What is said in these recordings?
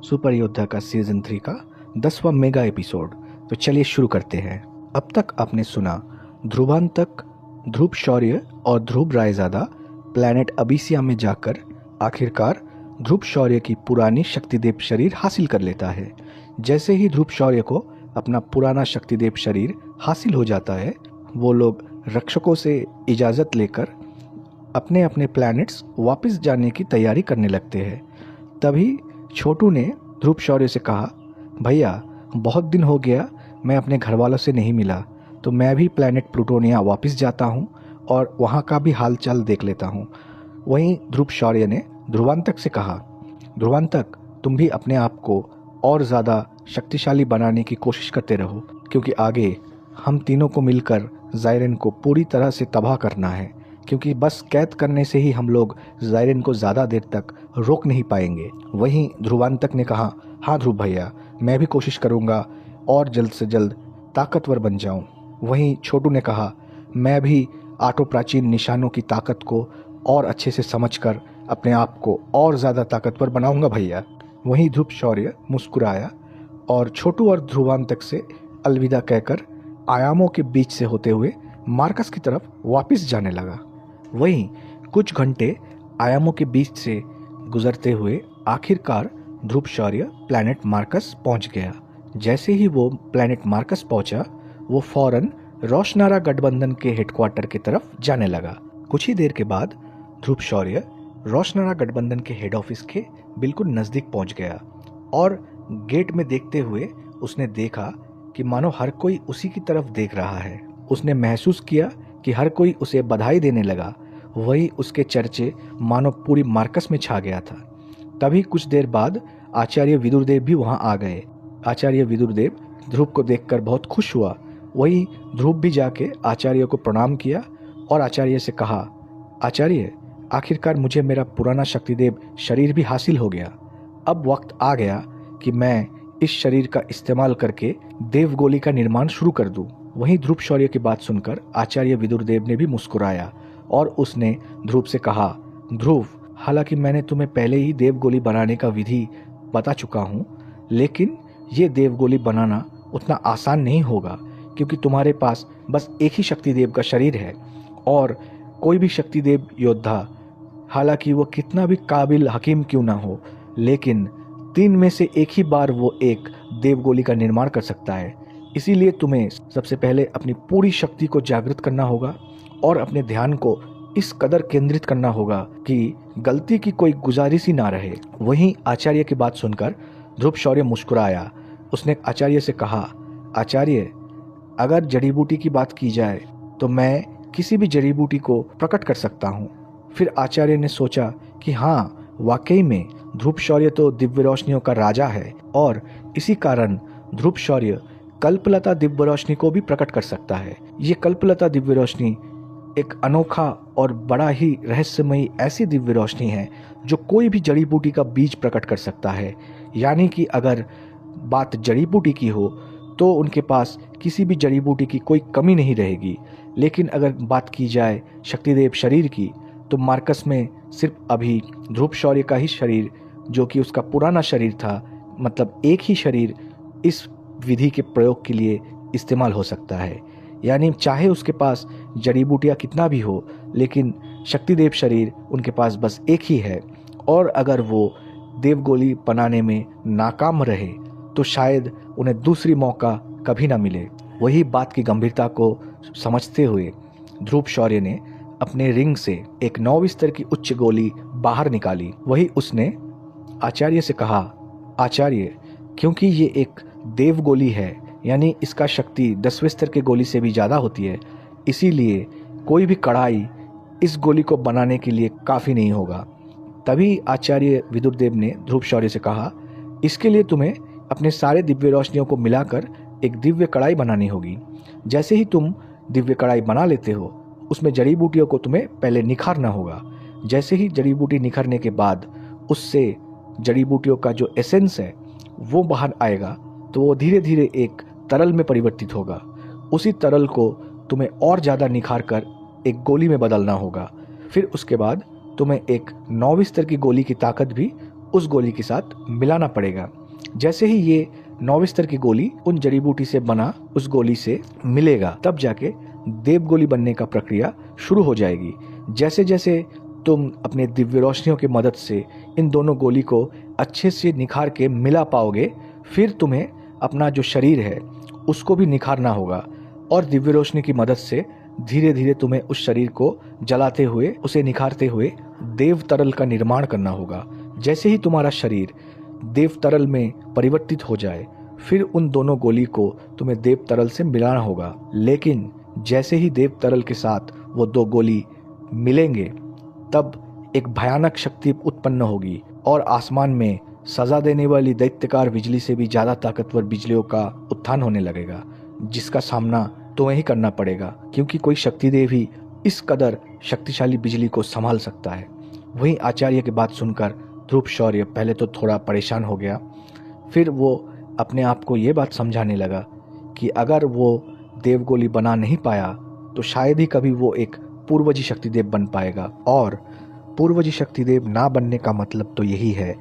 Super योद्धा का season 3 का 10वां मेगा एपिसोड। तो चलिए शुरू करते हैं। अब तक आपने सुना ध्रुवांतक, ध्रुव शौर्य और ध्रुव रायजादा प्लैनेट अबिसिया में जाकर आखिरकार ध्रुव शौर्य की पुरानी शक्तिदेव शरीर हासिल कर लेता है। जैसे ही ध्रुव शौर्य को अपना पुराना शक्तिदेव शरीर हासिल हो जाता है, वो लोग रक्षकों से इजाज़त लेकर अपने अपने प्लैनेट्स वापस जाने की तैयारी करने लगते हैं। तभी छोटू ने ध्रुव शौर्य से कहा, भैया बहुत दिन हो गया मैं अपने घर वालों से नहीं मिला, तो मैं भी प्लैनेट प्लूटोनिया वापस जाता हूँ और वहाँ का भी हाल चाल देख लेता हूँ। वहीं ध्रुव शौर्य ने ध्रुवांतक से कहा, ध्रुवांतक तुम भी अपने आप को और ज़्यादा शक्तिशाली बनाने की कोशिश करते रहो, क्योंकि आगे हम तीनों को मिलकर ज़ायरन को पूरी तरह से तबाह करना है, क्योंकि बस कैद करने से ही हम लोग ज़ायरन को ज़्यादा देर तक रोक नहीं पाएंगे। वहीं ध्रुवांतक ने कहा, हाँ ध्रुव भैया, मैं भी कोशिश करूँगा और जल्द से जल्द ताकतवर बन जाऊँ। वहीं छोटू ने कहा, मैं भी आठों प्राचीन निशानों की ताकत को और अच्छे से समझकर अपने आप को और ज़्यादा ताकतवर बनाऊँगा भैया। वहीं ध्रुव शौर्य मुस्कुराया और छोटू और ध्रुवांतक से अलविदा कहकर आयामों के बीच से होते हुए मार्कस की तरफ वापस जाने लगा। वहीं कुछ घंटे आयामों के बीच से गुजरते हुए आखिरकार ध्रुव शौर्य प्लैनेट मार्कस पहुंच गया। जैसे ही वो प्लैनेट मार्कस पहुंचा, वो फौरन रोशनारा गठबंधन के हेडक्वार्टर की तरफ जाने लगा। कुछ ही देर के बाद ध्रुव शौर्य रोशनारा गठबंधन के हेड ऑफिस के बिल्कुल नज़दीक पहुंच गया और गेट में देखते हुए उसने देखा कि मानो हर कोई उसी की तरफ देख रहा है। उसने महसूस किया कि हर कोई उसे बधाई देने लगा। वही उसके चर्चे मानो पूरी मार्कस में छा गया था। तभी कुछ देर बाद आचार्य विदुरदेव भी वहां आ गए। आचार्य विदुरदेव ध्रुव को देखकर बहुत खुश हुआ। वही ध्रुव भी जाके आचार्य को प्रणाम किया और आचार्य से कहा, आचार्य आखिरकार मुझे मेरा पुराना शक्तिदेव शरीर भी हासिल हो गया। अब वक्त आ गया कि मैं इस शरीर का इस्तेमाल करके देवगोली का निर्माण शुरू कर दूं। वहीं ध्रुव शौर्य की बात सुनकर आचार्य विदुरदेव ने भी मुस्कुराया और उसने ध्रुव से कहा, ध्रुव हालांकि मैंने तुम्हें पहले ही देवगोली बनाने का विधि बता चुका हूँ, लेकिन ये देवगोली बनाना उतना आसान नहीं होगा, क्योंकि तुम्हारे पास बस एक ही शक्तिदेव का शरीर है और कोई भी शक्तिदेव योद्धा, हालांकि वो कितना भी काबिल हकीम क्यों ना हो, लेकिन 3 में से एक ही बार वो एक देवगोली का निर्माण कर सकता है। इसीलिए तुम्हें सबसे पहले अपनी पूरी शक्ति को जागृत करना होगा और अपने ध्यान को इस कदर केंद्रित करना होगा कि गलती की कोई गुजारिश ही ना रहे। वहीं आचार्य की बात सुनकर ध्रुव शौर्य मुस्कुराया। उसने आचार्य से कहा, आचार्य अगर जड़ी बूटी की बात की जाए तो मैं किसी भी जड़ी बूटी को प्रकट कर सकता हूँ। फिर आचार्य ने सोचा कि हाँ, वाकई में ध्रुव शौर्य तो दिव्य रोशनियों का राजा है और इसी कारण ध्रुव शौर्य कल्पलता दिव्य रोशनी को भी प्रकट कर सकता है। ये कल्पलता दिव्य रोशनी एक अनोखा और बड़ा ही रहस्यमयी ऐसी दिव्य रोशनी है जो कोई भी जड़ी बूटी का बीज प्रकट कर सकता है। यानी कि अगर बात जड़ी बूटी की हो तो उनके पास किसी भी जड़ी बूटी की कोई कमी नहीं रहेगी, लेकिन अगर बात की जाए शक्तिदेव शरीर की तो मार्कस में सिर्फ अभी ध्रुव शौर्य का ही शरीर, जो कि उसका पुराना शरीर था, मतलब एक ही शरीर इस विधि के प्रयोग के लिए इस्तेमाल हो सकता है। यानी चाहे उसके पास जड़ी बूटियाँ कितना भी हो, लेकिन शक्तिदेव शरीर उनके पास बस एक ही है और अगर वो देवगोली बनाने में नाकाम रहे तो शायद उन्हें दूसरी मौका कभी ना मिले। वही बात की गंभीरता को समझते हुए ध्रुव शौर्य ने अपने रिंग से एक 9वीं स्तर की उच्च गोली बाहर निकाली। वही उसने आचार्य से कहा, आचार्य क्योंकि ये एक देव गोली है, यानी इसका शक्ति 10वें स्तर के गोली से भी ज़्यादा होती है, इसीलिए कोई भी कढ़ाई इस गोली को बनाने के लिए काफ़ी नहीं होगा। तभी आचार्य विदुरदेव ने ध्रुव शौर्य से कहा, इसके लिए तुम्हें अपने सारे दिव्य रोशनियों को मिलाकर एक दिव्य कढ़ाई बनानी होगी। जैसे ही तुम दिव्य कढ़ाई बना लेते हो, उसमें जड़ी बूटियों को तुम्हें पहले निखारना होगा। जैसे ही जड़ी बूटी निखरने के बाद उससे जड़ी बूटियों का जो एसेंस है वो बाहर आएगा, तो वो धीरे धीरे एक तरल में परिवर्तित होगा। उसी तरल को तुम्हें और ज़्यादा निखार कर एक गोली में बदलना होगा। फिर उसके बाद तुम्हें एक 9वीं स्तर की गोली की ताकत भी उस गोली के साथ मिलाना पड़ेगा। जैसे ही ये 9वें स्तर की गोली उन जड़ी बूटी से बना उस गोली से मिलेगा, तब जाके देव गोली बनने का प्रक्रिया शुरू हो जाएगी। जैसे जैसे तुम अपने दिव्य रोशनियों की मदद से इन दोनों गोली को अच्छे से निखार के मिला पाओगे, फिर तुम्हें अपना जो शरीर है उसको भी निखारना होगा और दिव्य रोशनी की मदद से धीरे धीरे तुम्हें उस शरीर को जलाते हुए, उसे निखारते हुए देव तरल का निर्माण करना होगा। जैसे ही तुम्हारा शरीर देव तरल में परिवर्तित हो जाए, फिर उन दोनों गोली को तुम्हें देव तरल से मिलाना होगा। लेकिन जैसे ही देव तरल के साथ वो दो गोली मिलेंगे, तब एक भयानक शक्ति उत्पन्न होगी और आसमान में सजा देने वाली दैत्यकार बिजली से भी ज्यादा ताकतवर बिजलियों का उत्थान होने लगेगा, जिसका सामना तुम्हें ही करना पड़ेगा, क्योंकि कोई शक्तिदेव ही इस कदर शक्तिशाली बिजली को संभाल सकता है। वहीं आचार्य की बात सुनकर ध्रुव शौर्य पहले तो थोड़ा परेशान हो गया, फिर वो अपने आप को ये बात समझाने लगा कि अगर वो देवगोली बना नहीं पाया तो शायद ही कभी वो एक पूर्वजी शक्तिदेव बन पाएगा। और पूर्वजी शक्तिदेव ना बनने का मतलब तो यही है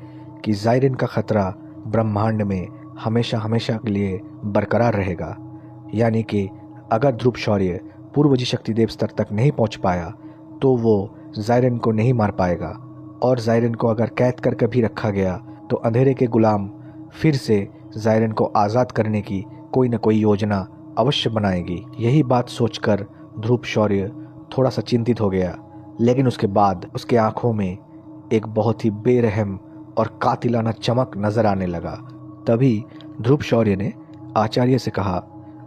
कि जायरन का खतरा ब्रह्मांड में हमेशा हमेशा के लिए बरकरार रहेगा। यानी कि अगर ध्रुव शौर्य पूर्वजी शक्तिदेव स्तर तक नहीं पहुंच पाया तो वो जायरन को नहीं मार पाएगा, और जायरन को अगर कैद करके भी रखा गया तो अंधेरे के गुलाम फिर से जायरन को आज़ाद करने की कोई न कोई योजना अवश्य बनाएगी। यही बात सोचकर ध्रुव शौर्य थोड़ा सा चिंतित हो गया, लेकिन उसके बाद उसके आंखों में एक बहुत ही बेरहम और कातिलाना चमक नजर आने लगा। तभी ध्रुव शौर्य ने आचार्य से कहा,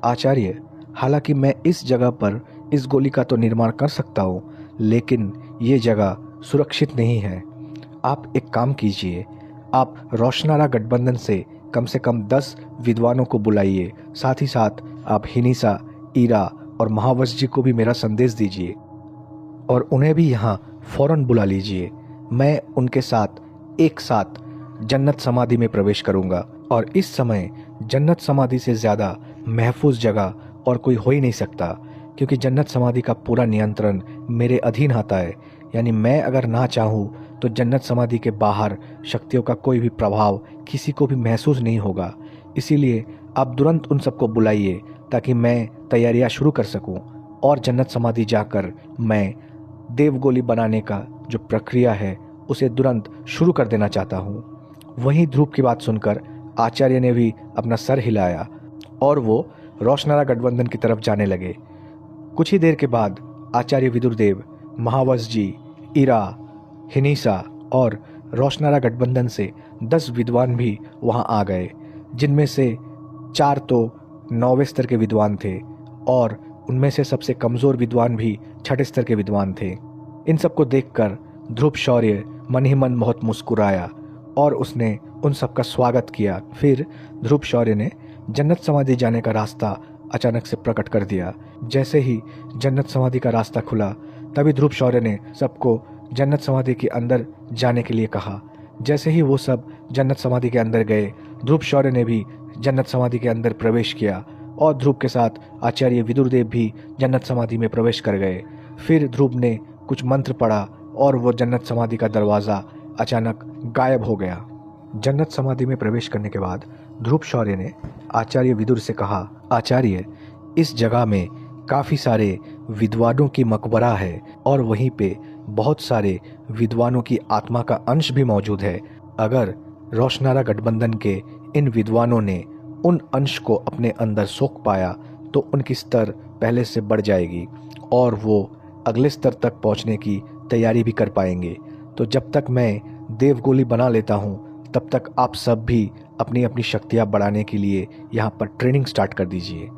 आचार्य, हालांकि मैं इस जगह पर इस गोली का तो निर्माण कर सकता हूँ, लेकिन ये जगह सुरक्षित नहीं है। आप एक काम कीजिए, आप रोशनारा गठबंधन से कम 10 विद्वानों को बुलाइए, साथ ही साथ आप हिनिसा, ईरा और महावश जी को भी मेरा संदेश दीजिए और उन्हें भी यहाँ फौरन बुला लीजिए। मैं उनके साथ एक साथ जन्नत समाधि में प्रवेश करूँगा, और इस समय जन्नत समाधि से ज़्यादा महफूज जगह और कोई हो ही नहीं सकता, क्योंकि जन्नत समाधि का पूरा नियंत्रण मेरे अधीन आता है। यानी मैं अगर ना चाहूँ तो जन्नत समाधि के बाहर शक्तियों का कोई भी प्रभाव किसी को भी महसूस नहीं होगा। इसीलिए आप तुरंत उन सबको बुलाइए ताकि मैं तैयारियां शुरू कर सकूं और जन्नत समाधि जाकर मैं देवगोली बनाने का जो प्रक्रिया है उसे तुरंत शुरू कर देना चाहता हूं। वहीं ध्रुव की बात सुनकर आचार्य ने भी अपना सर हिलाया और वो रोशनारा गठबंधन की तरफ जाने लगे। कुछ ही देर के बाद आचार्य विदुरदेव, महावश जी, ईरा, हिनिसा और रोशनारा गठबंधन से 10 विद्वान भी वहां आ गए, जिनमें से 4 तो 9वें स्तर के विद्वान थे और उनमें से सबसे कमज़ोर विद्वान भी 6ठे स्तर के विद्वान थे। इन सबको देखकर ध्रुव शौर्य मन ही मन बहुत मुस्कुराया और उसने उन सबका स्वागत किया। फिर ध्रुव शौर्य ने जन्नत समाधि जाने का रास्ता अचानक से प्रकट कर दिया। जैसे ही जन्नत समाधि का रास्ता खुला, तभी ध्रुव शौर्य ने सबको जन्नत समाधि के अंदर जाने के लिए कहा। जैसे ही वो सब जन्नत समाधि के अंदर गए, ध्रुव शौर्य ने भी जन्नत समाधि के अंदर प्रवेश किया और ध्रुव के साथ आचार्य विदुरदेव भी जन्नत समाधि में प्रवेश कर गए। फिर ध्रुव ने कुछ मंत्र पढ़ा और वो जन्नत समाधि का दरवाज़ा अचानक गायब हो गया। जन्नत समाधि में प्रवेश करने के बाद ध्रुव शौर्य ने आचार्य विदुर से कहा, आचार्य, इस जगह में काफ़ी सारे विद्वानों की मकबरा है और वहीं पे बहुत सारे विद्वानों की आत्मा का अंश भी मौजूद है। अगर रोशनारा गठबंधन के इन विद्वानों ने उन अंश को अपने अंदर सोख पाया तो उनकी स्तर पहले से बढ़ जाएगी और वो अगले स्तर तक पहुंचने की तैयारी भी कर पाएंगे। तो जब तक मैं देवगोली बना लेता हूं, तब तक आप सब भी अपनी अपनी शक्तियां बढ़ाने के लिए यहाँ पर ट्रेनिंग स्टार्ट कर दीजिए।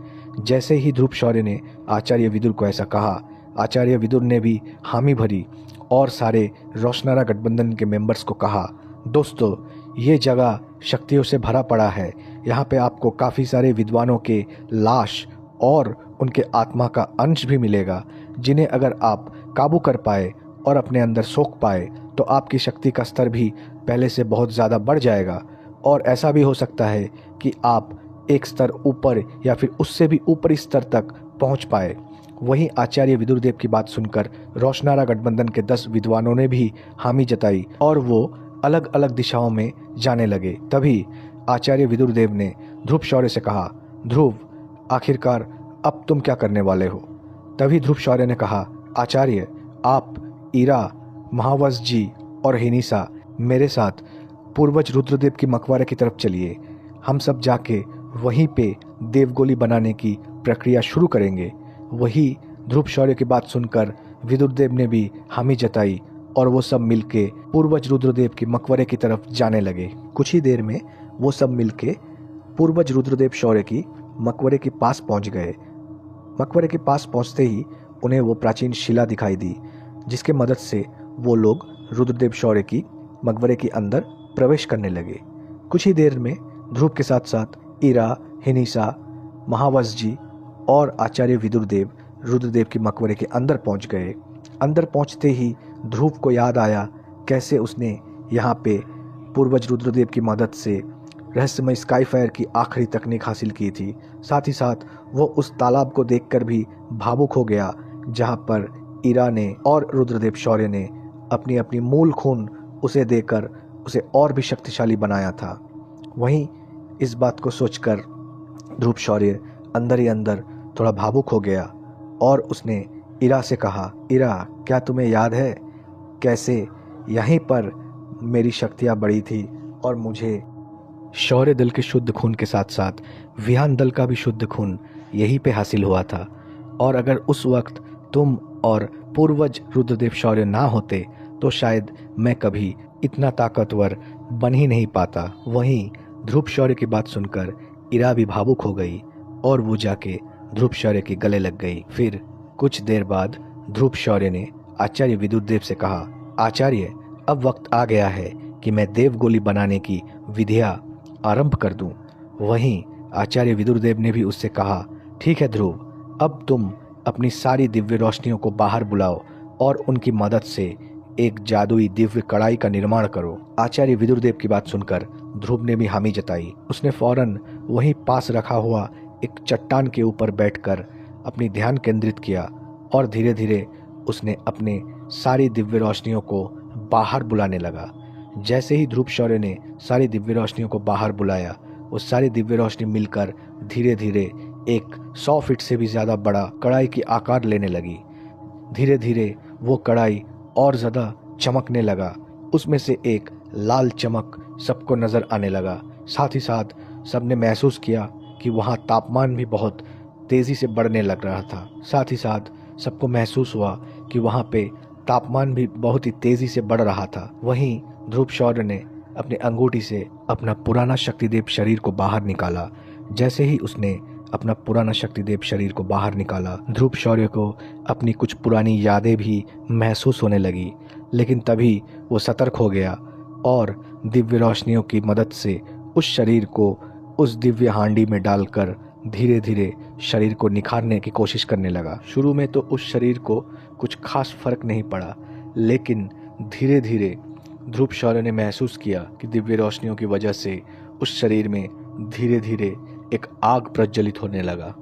जैसे ही ध्रुव शौर्य ने आचार्य विदुर को ऐसा कहा, आचार्य विदुर ने भी हामी भरी और सारे रोशनारा गठबंधन के मेंबर्स को कहा, दोस्तों, ये जगह शक्तियों से भरा पड़ा है। यहाँ पे आपको काफ़ी सारे विद्वानों के लाश और उनके आत्मा का अंश भी मिलेगा, जिन्हें अगर आप काबू कर पाए और अपने अंदर सोख पाए तो आपकी शक्ति का स्तर भी पहले से बहुत ज़्यादा बढ़ जाएगा और ऐसा भी हो सकता है कि आप एक स्तर ऊपर या फिर उससे भी ऊपरी स्तर तक पहुंच पाए। वहीं आचार्य विदुरदेव की बात सुनकर रोशनारा गठबंधन के 10 विद्वानों ने भी हामी जताई और वो अलग अलग दिशाओं में जाने लगे। तभी आचार्य विदुरदेव ने ध्रुव शौर्य से कहा, ध्रुव आखिरकार अब तुम क्या करने वाले हो? तभी ध्रुव शौर्य ने कहा, आचार्य आप, ईरा, महावश जी और हिनिसा मेरे साथ पूर्वज रुद्रदेव के मकबरे की तरफ चलिए। हम सब जाके वहीं पे देवगोली बनाने की प्रक्रिया शुरू करेंगे। वही ध्रुव शौर्य की बात सुनकर विदुरदेव ने भी हामी जताई और वो सब मिलके पूर्वज रुद्रदेव के मकबरे की तरफ जाने लगे। कुछ ही देर में वो सब मिलके पूर्वज रुद्रदेव शौर्य की मकबरे के पास पहुंच गए। मकबरे के पास पहुंचते ही उन्हें वो प्राचीन शिला दिखाई दी, जिसके मदद से वो लोग रुद्रदेव शौर्य की मकबरे के अंदर प्रवेश करने लगे। कुछ ही देर में ध्रुव के साथ साथ ईरा, हिनिसा, महावश जी और आचार्य विदुरदेव रुद्रदेव की मकबरे के अंदर पहुंच गए। अंदर पहुंचते ही ध्रुव को याद आया कैसे उसने यहाँ पे पूर्वज रुद्रदेव की मदद से रहस्यमय स्काईफायर की आखिरी तकनीक हासिल की थी। साथ ही साथ वो उस तालाब को देखकर भी भावुक हो गया, जहाँ पर ईरा ने और रुद्रदेव शौर्य ने अपनी अपनी मूल खून उसे देकर उसे और भी शक्तिशाली बनाया था। वहीं इस बात को सोचकर ध्रुव शौर्य अंदर ही अंदर थोड़ा भावुक हो गया और उसने ईरा से कहा, ईरा क्या तुम्हें याद है कैसे यहीं पर मेरी शक्तियाँ बढ़ी थी और मुझे शौर्य दल के शुद्ध खून के साथ साथ विहान दल का भी शुद्ध खून यहीं पे हासिल हुआ था, और अगर उस वक्त तुम और पूर्वज रुद्रदेव शौर्य ना होते तो शायद मैं कभी इतना ताकतवर बन ही नहीं पाता। वहीं ध्रुव शौर्य की बात सुनकर ईरा भी भावुक हो गई और वो जाके ध्रुव शौर्य के गले लग गई। फिर कुछ देर बाद ध्रुव शौर्य ने आचार्य विदुरदेव से कहा, आचार्य अब वक्त आ गया है कि मैं देवगोली बनाने की विधियाँ आरंभ कर दूं। वहीं आचार्य विदुरदेव ने भी उससे कहा, ठीक है ध्रुव, अब तुम अपनी सारी दिव्य रोशनियों को बाहर बुलाओ और उनकी मदद से एक जादुई दिव्य कड़ाई का निर्माण करो। आचार्य विदुरदेव की बात सुनकर ध्रुव ने भी हामी जताई। उसने फौरन वहीं पास रखा हुआ एक चट्टान के ऊपर बैठकर अपनी ध्यान केंद्रित किया और धीरे धीरे उसने अपने सारी दिव्य रोशनियों को बाहर बुलाने लगा। जैसे ही ध्रुव शौर्य ने सारी दिव्य रोशनियों को बाहर बुलाया, वो सारी दिव्य रोशनी मिलकर धीरे धीरे एक 100 फीट से भी ज़्यादा बड़ा कड़ाई की आकार लेने लगी। धीरे धीरे वो कड़ाई और ज़्यादा चमकने लगा। उसमें से एक लाल चमक सबको नज़र आने लगा। साथ ही साथ सबने महसूस किया कि वहाँ तापमान भी बहुत तेज़ी से बढ़ने लग रहा था। साथ ही साथ सबको महसूस हुआ कि वहाँ पे तापमान भी बहुत ही तेज़ी से बढ़ रहा था। वहीं ध्रुव शौर्य ने अपने अंगूठी से अपना पुराना शक्तिदेव शरीर को बाहर निकाला। जैसे ही उसने अपना पुराना शक्तिदेव शरीर को बाहर निकाला, ध्रुव शौर्य को अपनी कुछ पुरानी यादें भी महसूस होने लगी। लेकिन तभी वो सतर्क हो गया और दिव्य रोशनियों की मदद से उस शरीर को उस दिव्य हांडी में डालकर धीरे धीरे शरीर को निखारने की कोशिश करने लगा। शुरू में तो उस शरीर को कुछ खास फर्क नहीं पड़ा, लेकिन धीरे धीरे ध्रुव शौर्य ने महसूस किया कि दिव्य रोशनियों की वजह से उस शरीर में धीरे धीरे एक आग प्रज्वलित होने लगा।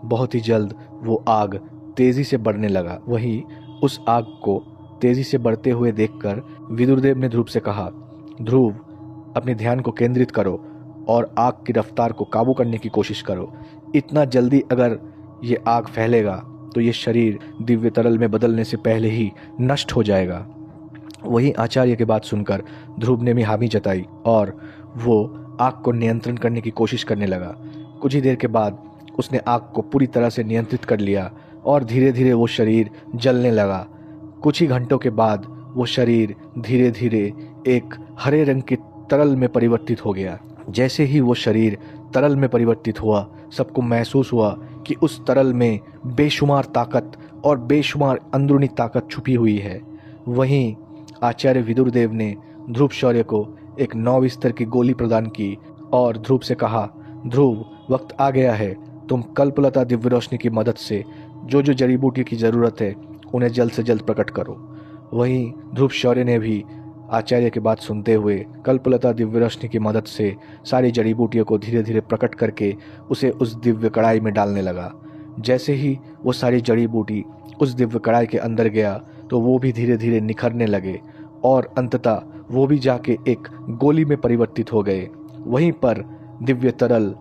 बहुत ही जल्द वो आग तेजी से बढ़ने लगा। वहीं उस आग को तेजी से बढ़ते हुए देखकर विदुरदेव ने ध्रुव से कहा, ध्रुव अपने ध्यान को केंद्रित करो और आग की रफ्तार को काबू करने की कोशिश करो। इतना जल्दी अगर ये आग फैलेगा तो ये शरीर दिव्य तरल में बदलने से पहले ही नष्ट हो जाएगा। वही आचार्य की बात सुनकर ध्रुव ने भी हामी जताई और वो आग को नियंत्रण करने की कोशिश करने लगा। कुछ ही देर के बाद उसने आग को पूरी तरह से नियंत्रित कर लिया और धीरे धीरे वो शरीर जलने लगा। कुछ ही घंटों के बाद वो शरीर धीरे धीरे एक हरे रंग के तरल में परिवर्तित हो गया। जैसे ही वो शरीर तरल में परिवर्तित हुआ, सबको महसूस हुआ कि उस तरल में बेशुमार ताकत और बेशुमार अंदरूनी ताकत छुपी हुई है। वहीं आचार्य विदुरदेव ने ध्रुव शौर्य को एक 9 स्तर की गोली प्रदान की और ध्रुव से कहा, ध्रुव वक्त आ गया है, तुम कल्पलता दिव्य रोशनी की मदद से जो जो जड़ी बूटी की ज़रूरत है उन्हें जल्द से जल्द प्रकट करो। वहीं ध्रुव शौर्य ने भी आचार्य की बात सुनते हुए कल्पलता दिव्य रोशनी की मदद से सारी जड़ी बूटियों को धीरे धीरे प्रकट करके उसे उस दिव्य कड़ाई में डालने लगा। जैसे ही वो सारी जड़ी बूटी उस दिव्य कड़ाई के अंदर गया तो वो भी धीरे धीरे निखरने लगे और अंततः वो भी जाके एक गोली में परिवर्तित हो गए। वहीं पर दिव्य तरल,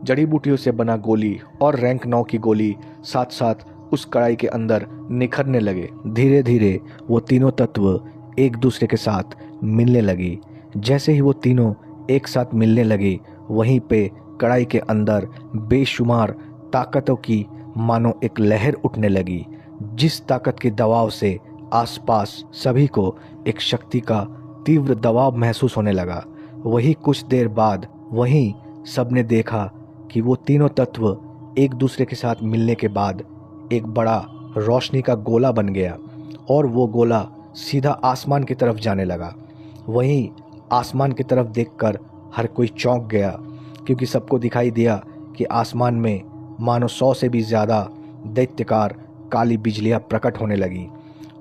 जड़ी बूटियों से बना गोली और रैंक 9 की गोली साथ साथ उस कड़ाई के अंदर निखरने लगे। धीरे धीरे वो तीनों तत्व एक दूसरे के साथ मिलने लगी। जैसे ही वो तीनों एक साथ मिलने लगे, वहीं पे कड़ाई के अंदर बेशुमार ताकतों की मानो एक लहर उठने लगी, जिस ताकत के दबाव से आसपास सभी को एक शक्ति का तीव्र दबाव महसूस होने लगा। वही कुछ देर बाद वहीं सबने देखा कि वो तीनों तत्व एक दूसरे के साथ मिलने के बाद एक बड़ा रोशनी का गोला बन गया और वो गोला सीधा आसमान की तरफ जाने लगा। वहीं आसमान की तरफ देखकर हर कोई चौंक गया, क्योंकि सबको दिखाई दिया कि आसमान में मानो 100 से भी ज़्यादा दैत्यकार काली बिजलियाँ प्रकट होने लगी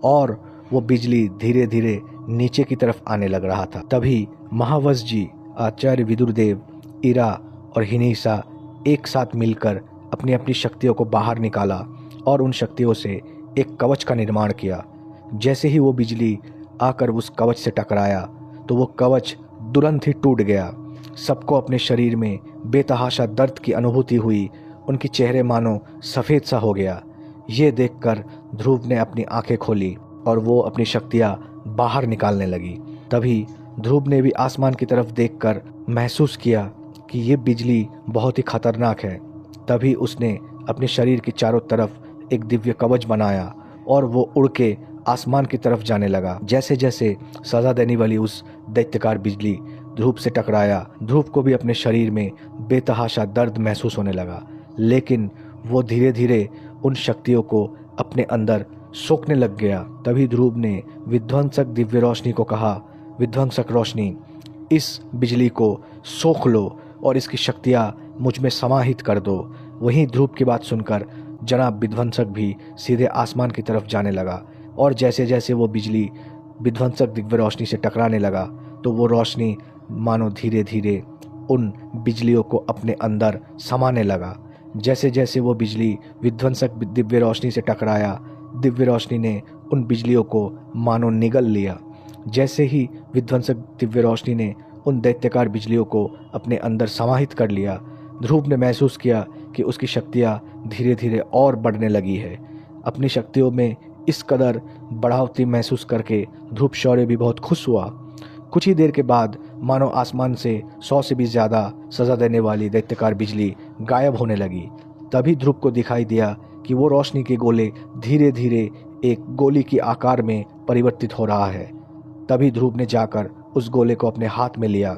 और वो बिजली धीरे धीरे नीचे की तरफ आने लग रहा था। तभी महावश जी, आचार्य विदुरदेव, इरा और हिनीसा एक साथ मिलकर अपनी अपनी शक्तियों को बाहर निकाला और उन शक्तियों से एक कवच का निर्माण किया। जैसे ही वो बिजली आकर उस कवच से टकराया तो वो कवच तुरंत ही टूट गया। सबको अपने शरीर में बेतहाशा दर्द की अनुभूति हुई। उनके चेहरे मानो सफ़ेद सा हो गया। ये देखकर ध्रुव ने अपनी आंखें खोली और वो अपनी शक्तियाँ बाहर निकालने लगी। तभी ध्रुव ने भी आसमान की तरफ देखकर महसूस किया कि ये बिजली बहुत ही खतरनाक है। तभी उसने अपने शरीर के चारों तरफ एक दिव्य कवच बनाया और वो उड़ के आसमान की तरफ जाने लगा। जैसे जैसे सजा देने वाली उस दैत्यकार बिजली ध्रुव से टकराया, ध्रुव को भी अपने शरीर में बेतहाशा दर्द महसूस होने लगा, लेकिन वो धीरे धीरे उन शक्तियों को अपने अंदर सोखने लग गया। तभी ध्रुव ने विध्वंसक दिव्य रोशनी को कहा, विध्वंसक रोशनी, इस बिजली को सोख लो और इसकी शक्तियाँ मुझ में समाहित कर दो। वहीं ध्रुव की बात सुनकर जनाब विध्वंसक भी सीधे आसमान की तरफ जाने लगा और जैसे जैसे वो बिजली विध्वंसक दिव्य रोशनी से टकराने लगा तो वो रोशनी मानो धीरे धीरे उन बिजलियों को अपने अंदर समाने लगा। जैसे जैसे वो बिजली विध्वंसक दिव्य रोशनी से टकराया, दिव्य रोशनी ने उन बिजलियों को मानो निगल लिया। जैसे ही विध्वंसक दिव्य रोशनी ने उन दैत्यकार बिजलियों को अपने अंदर समाहित कर लिया, ध्रुव ने महसूस किया कि उसकी शक्तियाँ धीरे धीरे और बढ़ने लगी है। अपनी शक्तियों में इस कदर बढ़ावती महसूस करके ध्रुव शौर्य भी बहुत खुश हुआ। कुछ ही देर के बाद मानो आसमान से 100 से भी ज़्यादा सजा देने वाली दैत्यकार बिजली गायब होने लगी। तभी ध्रुव को दिखाई दिया कि वो रोशनी के गोले धीरे धीरे एक गोली के आकार में परिवर्तित हो रहा है। तभी ध्रुव ने जाकर उस गोले को अपने हाथ में लिया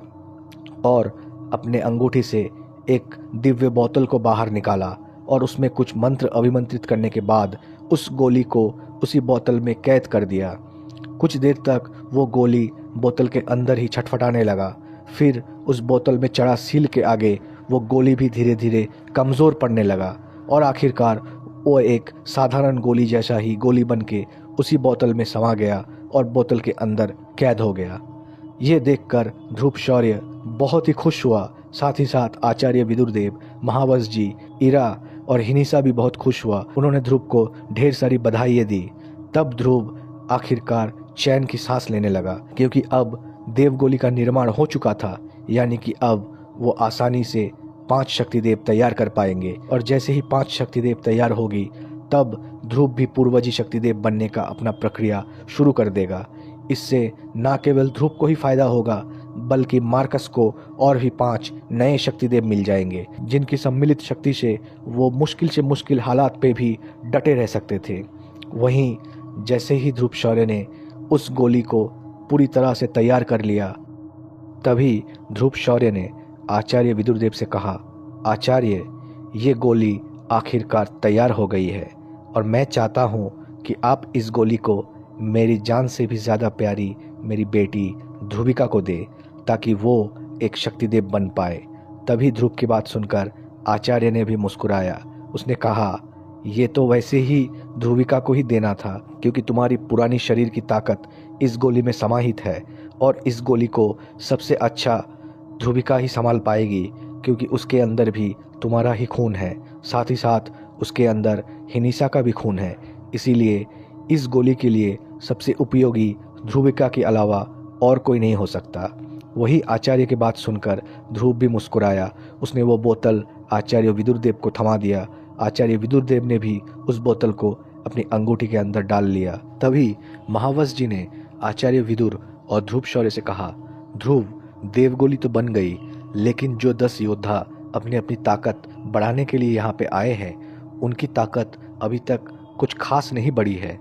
और अपने अंगूठी से एक दिव्य बोतल को बाहर निकाला और उसमें कुछ मंत्र अभिमंत्रित करने के बाद उस गोली को उसी बोतल में कैद कर दिया। कुछ देर तक वो गोली बोतल के अंदर ही छटफटाने लगा। फिर उस बोतल में चढ़ा सील के आगे वो गोली भी धीरे धीरे कमज़ोर पड़ने लगा और आखिरकार वो एक साधारण गोली जैसा ही गोली बन के उसी बोतल में समा गया और बोतल के अंदर कैद हो गया। ये देखकर ध्रुव शौर्य बहुत ही खुश हुआ। साथ ही साथ आचार्य विदुरदेव, महावश जी, इरा और हिनीसा भी बहुत खुश हुआ। उन्होंने ध्रुव को ढेर सारी बधाइयाँ दी। तब ध्रुव आखिरकार चैन की सांस लेने लगा, क्योंकि अब देवगोली का निर्माण हो चुका था, यानी कि अब वो आसानी से 5 शक्तिदेव तैयार कर पाएंगे। और जैसे ही 5 शक्तिदेव तैयार होगी तब ध्रुव भी पूर्वजी शक्तिदेव बनने का अपना प्रक्रिया शुरू कर देगा। इससे न केवल ध्रुव को ही फायदा होगा, बल्कि मार्कस को और भी 5 नए शक्तिदेव मिल जाएंगे, जिनकी सम्मिलित शक्ति से वो मुश्किल से मुश्किल हालात पे भी डटे रह सकते थे। वहीं जैसे ही ध्रुव शौर्य ने उस गोली को पूरी तरह से तैयार कर लिया, तभी ध्रुव शौर्य ने आचार्य विदुरदेव से कहा, आचार्य, ये गोली आखिरकार तैयार हो गई है और मैं चाहता हूँ कि आप इस गोली को मेरी जान से भी ज़्यादा प्यारी मेरी बेटी ध्रुविका को दे, ताकि वो एक शक्तिदेव बन पाए। तभी ध्रुव की बात सुनकर आचार्य ने भी मुस्कुराया। उसने कहा, ये तो वैसे ही ध्रुविका को ही देना था, क्योंकि तुम्हारी पुरानी शरीर की ताकत इस गोली में समाहित है और इस गोली को सबसे अच्छा ध्रुविका ही संभाल पाएगी, क्योंकि उसके अंदर भी तुम्हारा ही खून है, साथ ही साथ उसके अंदर हिनीसा का भी खून है। इसीलिए इस गोली के लिए सबसे उपयोगी ध्रुविका के अलावा और कोई नहीं हो सकता। वही आचार्य की बात सुनकर ध्रुव भी मुस्कुराया। उसने वो बोतल आचार्य विदुरदेव को थमा दिया। आचार्य विदुरदेव ने भी उस बोतल को अपनी अंगूठी के अंदर डाल लिया। तभी महावश जी ने आचार्य विदुर और ध्रुव शौर्य से कहा, ध्रुव, देवगोली तो बन गई, लेकिन जो 10 योद्धा अपनी अपनी ताकत बढ़ाने के लिए यहाँ पे आए हैं, उनकी ताकत अभी तक कुछ खास नहीं बढ़ी है।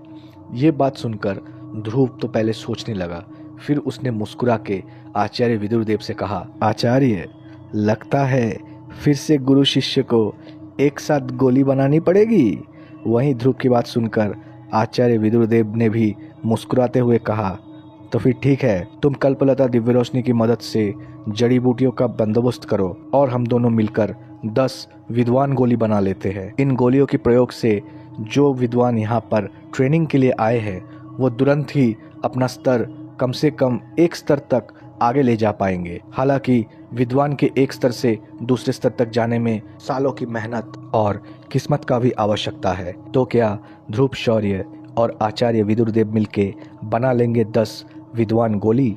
ये बात सुनकर ध्रुव तो पहले सोचने लगा, फिर उसने मुस्कुरा के आचार्य विदुरदेव से कहा, आचार्य, लगता है फिर से गुरु शिष्य को एक साथ गोली बनानी पड़ेगी। वहीं ध्रुव की बात सुनकर आचार्य विदुरदेव ने भी मुस्कुराते हुए कहा, तो फिर ठीक है, तुम कल्पलता दिव्य रोशनी की मदद से जड़ी बूटियों का बंदोबस्त करो और हम दोनों मिलकर 10 विद्वान गोली बना लेते हैं। इन गोलियों के प्रयोग से जो विद्वान यहाँ पर ट्रेनिंग के लिए आए हैं, वो तुरंत ही अपना स्तर कम से कम एक स्तर तक आगे ले जा पाएंगे। हालांकि विद्वान के एक स्तर से दूसरे स्तर तक जाने में सालों की मेहनत और किस्मत का भी आवश्यकता है। तो क्या ध्रुव शौर्य और आचार्य विदुरदेव मिलके बना लेंगे 10 विद्वान गोली?